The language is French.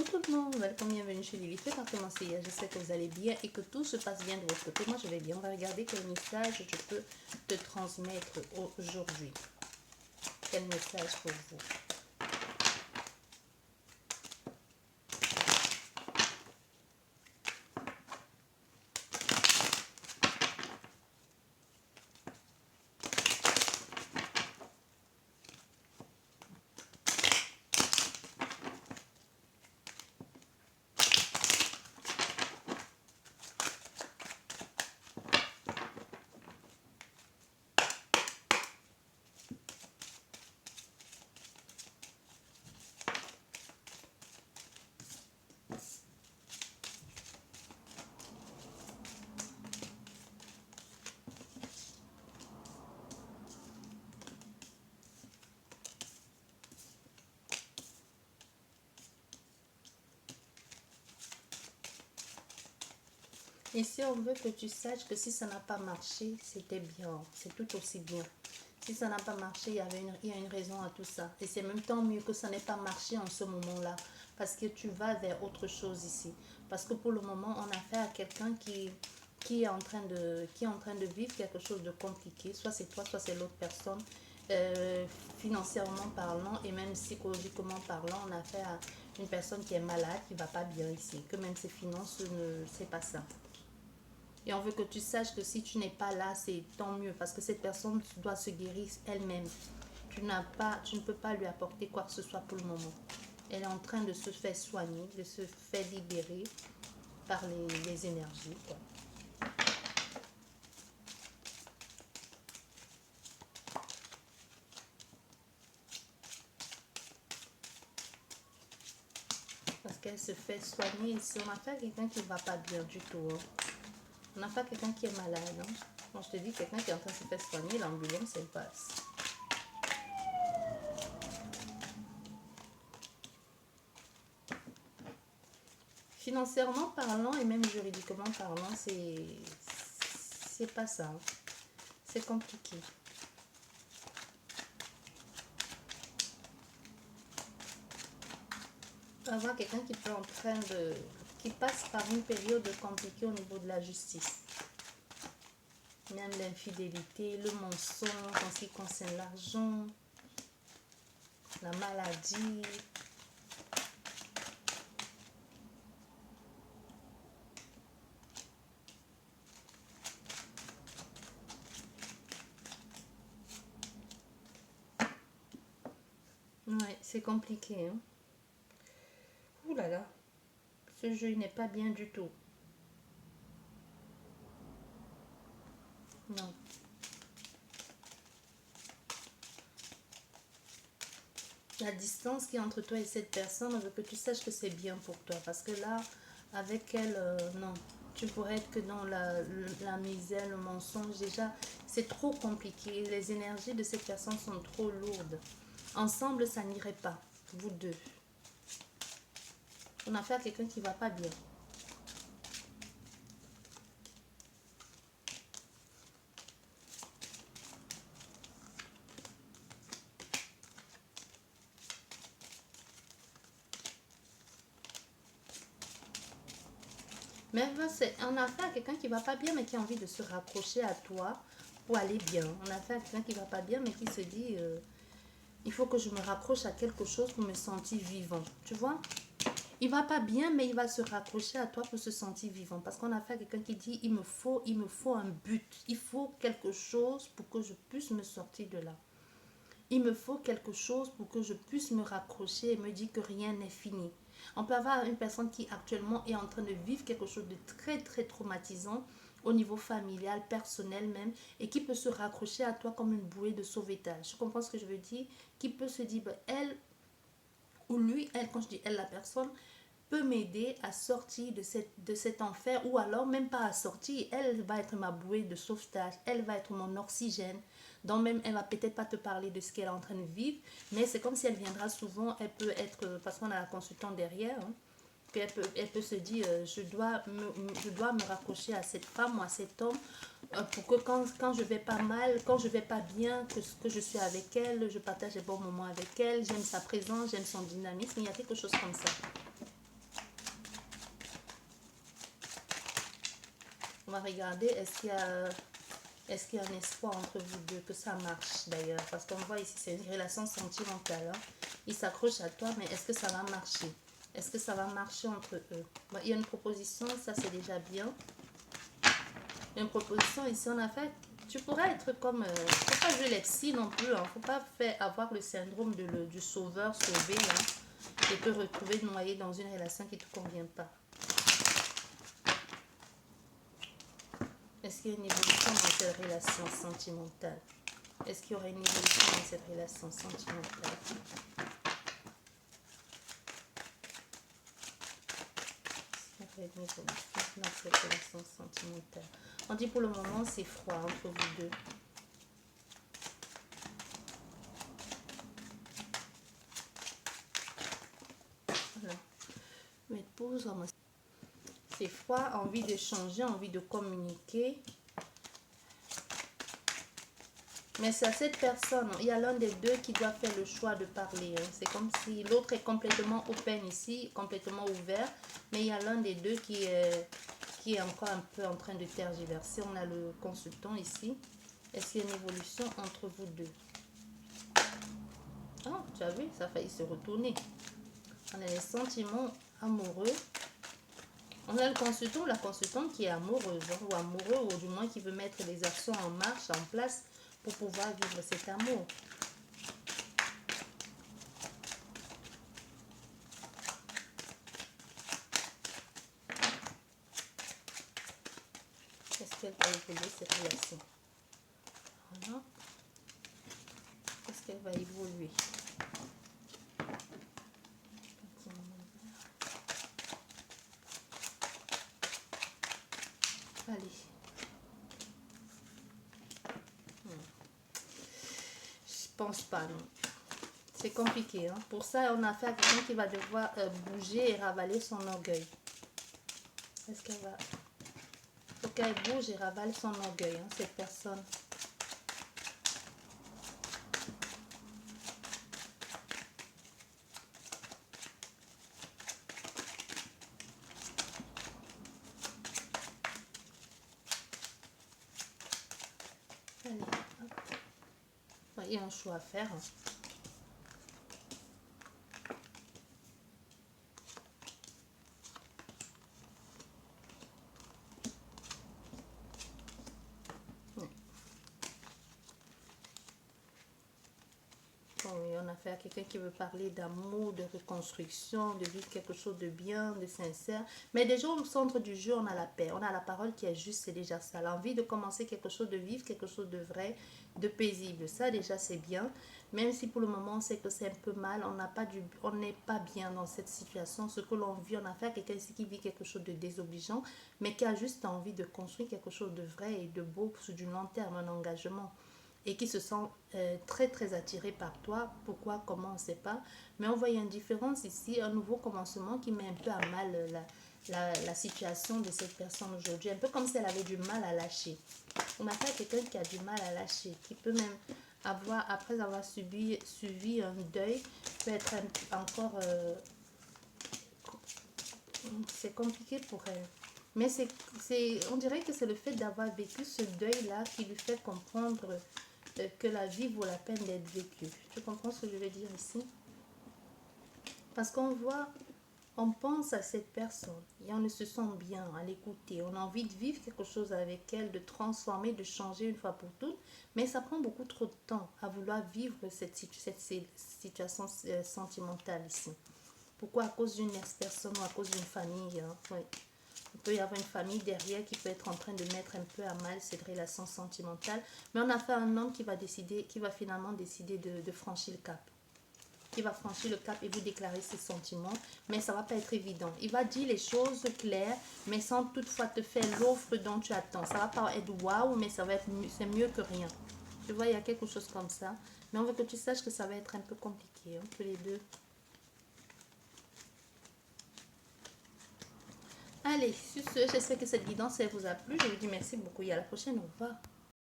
tout le monde, welcome, bienvenue chez Lily. Faites commencer hier, je sais que vous allez bien et que tout se passe bien de votre côté. Moi je vais bien, on va regarder quel message je peux te transmettre aujourd'hui. Quel message pour vous? Ici, on veut que tu saches que si ça n'a pas marché, c'était bien. C'est tout aussi bien. Si ça n'a pas marché, il y a une raison à tout ça. Et c'est même tant mieux que ça n'ait pas marché en ce moment-là. Parce que tu vas vers autre chose ici. Parce que pour le moment, on a affaire à quelqu'un qui est en train de vivre quelque chose de compliqué. Soit c'est toi, soit c'est l'autre personne. Financièrement parlant et même psychologiquement parlant, on a affaire à une personne qui est malade, qui ne va pas bien ici. Que même ses finances, c'est pas ça. Et on veut que tu saches que si tu n'es pas là, c'est tant mieux. Parce que cette personne doit se guérir elle-même. Tu ne peux pas lui apporter quoi que ce soit pour le moment. Elle est en train de se faire soigner, de se faire libérer par les énergies, quoi. Parce qu'elle se fait soigner ici. On a fait quelqu'un qui ne va pas bien du tout. Hein. On n'a pas quelqu'un qui est malade. Hein. Quand je te dis quelqu'un qui est en train de se faire soigner, l'ambulance, elle passe. Financièrement parlant et même juridiquement parlant, c'est pas ça. Hein. C'est compliqué. On va avoir quelqu'un qui passe par une période compliquée au niveau de la justice. Même l'infidélité, le mensonge en ce qui concerne l'argent, la maladie. Ouais, c'est compliqué. Hein? Ouh là là, ce jeu n'est pas bien du tout. Non. La distance qui est entre toi et cette personne, on veut que tu saches que c'est bien pour toi. Parce que là, avec elle, non. Tu pourrais être que dans la misère, le mensonge. Déjà, c'est trop compliqué. Les énergies de cette personne sont trop lourdes. Ensemble, ça n'irait pas. Vous deux. On a affaire à quelqu'un qui ne va pas bien. Mais on a affaire à quelqu'un qui ne va pas bien, mais qui a envie de se raccrocher à toi pour aller bien. On a affaire à quelqu'un qui ne va pas bien, mais qui se dit, il faut que je me raccroche à quelque chose pour me sentir vivant. Tu vois? Il va pas bien, mais il va se raccrocher à toi pour se sentir vivant. Parce qu'on a affaire à quelqu'un qui dit, il me faut un but. Il faut quelque chose pour que je puisse me sortir de là. Il me faut quelque chose pour que je puisse me raccrocher et me dire que rien n'est fini. On peut avoir une personne qui actuellement est en train de vivre quelque chose de très très traumatisant au niveau familial, personnel même, et qui peut se raccrocher à toi comme une bouée de sauvetage. Je comprends ce que je veux dire? Qui peut se dire, elle ou lui, elle, quand je dis elle, la personne, peut m'aider à sortir de cet enfer, ou alors même pas à sortir, elle va être ma bouée de sauvetage, elle va être mon oxygène. Donc même, elle va peut-être pas te parler de ce qu'elle est en train de vivre, mais c'est comme si elle viendra souvent, elle peut être, parce qu'on a la consultante derrière, hein, elle peut se dire, je dois me raccrocher à cette femme ou à cet homme pour que quand je vais pas mal, quand je vais pas bien, que je suis avec elle, je partage des bons moments avec elle, j'aime sa présence, j'aime son dynamisme, il y a quelque chose comme ça. On va regarder, est-ce qu'il y a un espoir entre vous deux, que ça marche d'ailleurs. Parce qu'on voit ici, c'est une relation sentimentale. Hein. Il s'accroche à toi, mais est-ce que ça va marcher? Est-ce que ça va marcher entre eux? Bon, il y a une proposition, ça c'est déjà bien. Une proposition ici, on a fait, tu pourrais être comme, faut pas jouer les psy non plus, hein, faut pas avoir le syndrome du sauveur sauvé, hein, et te retrouver noyé dans une relation qui ne te convient pas. Est-ce qu'il y a une évolution dans cette relation sentimentale? Est-ce qu'il y aurait une évolution dans cette relation sentimentale? Une évolution dans cette relation sentimentale. On dit pour le moment c'est froid entre vous deux. Voilà. Mais pause, c'est froid, envie de changer, envie de communiquer. Mais c'est à cette personne, il y a l'un des deux qui doit faire le choix de parler. Hein. C'est comme si l'autre est complètement open ici, complètement ouvert. Mais il y a l'un des deux qui est encore un peu en train de tergiverser. On a le consultant ici. Est-ce qu'il y a une évolution entre vous deux? Ah, tu as vu, ça a failli se retourner. On a les sentiments amoureux. On a le consultant ou la consultante qui est amoureuse, hein, ou amoureux, ou du moins qui veut mettre les actions en marche, en place, pour pouvoir vivre cet amour. Est-ce qu'elle va évoluer cette relation? Voilà. Est-ce qu'elle va évoluer? Allez. Je pense pas, non. C'est compliqué. Hein. Pour ça, on a affaire à quelqu'un qui va devoir bouger et ravaler son orgueil. Est-ce qu'elle va... Il faut qu'elle bouge et ravale son orgueil, hein, cette personne. Allez, hop. Il y a un choix à faire. Hein. Oui, on a affaire à quelqu'un qui veut parler d'amour, de reconstruction, de vivre quelque chose de bien, de sincère. Mais déjà au centre du jeu, on a la paix, on a la parole qui est juste, c'est déjà ça. L'envie de commencer quelque chose, de vivre quelque chose de vrai, de paisible. Ça déjà c'est bien. Même si pour le moment on sait que c'est un peu mal, on n'est pas bien dans cette situation. Ce que l'on vit, on a affaire à quelqu'un ici qui vit quelque chose de désobligeant, mais qui a juste envie de construire quelque chose de vrai et de beau sur du long terme, un engagement. Et qui se sent très très attiré par toi. Pourquoi, comment, on ne sait pas. Mais on voit une différence ici, un nouveau commencement qui met un peu à mal la situation de cette personne aujourd'hui. Un peu comme si elle avait du mal à lâcher. On a fait quelqu'un qui a du mal à lâcher, qui peut même avoir, après avoir suivi un deuil, peut être encore... c'est compliqué pour elle. Mais on dirait que c'est le fait d'avoir vécu ce deuil-là qui lui fait comprendre que la vie vaut la peine d'être vécue. Tu comprends ce que je veux dire ici? Parce qu'on voit, on pense à cette personne et on se sent bien à l'écouter. On a envie de vivre quelque chose avec elle, de transformer, de changer une fois pour toutes. Mais ça prend beaucoup trop de temps à vouloir vivre cette situation sentimentale ici. Pourquoi? À cause d'une ex-personne ou à cause d'une famille. Hein? Oui. Il peut y avoir une famille derrière qui peut être en train de mettre un peu à mal cette relation sentimentale. Mais on a fait un homme qui va finalement décider de franchir le cap. Qui va franchir le cap et vous déclarer ses sentiments. Mais ça ne va pas être évident. Il va dire les choses claires, mais sans toutefois te faire l'offre dont tu attends. Ça ne va pas être waouh, mais c'est mieux que rien. Tu vois, il y a quelque chose comme ça. Mais on veut que tu saches que ça va être un peu compliqué entre les deux. Allez, sur ce, j'espère que cette guidance elle vous a plu. Je vous dis merci beaucoup et à la prochaine. Au revoir.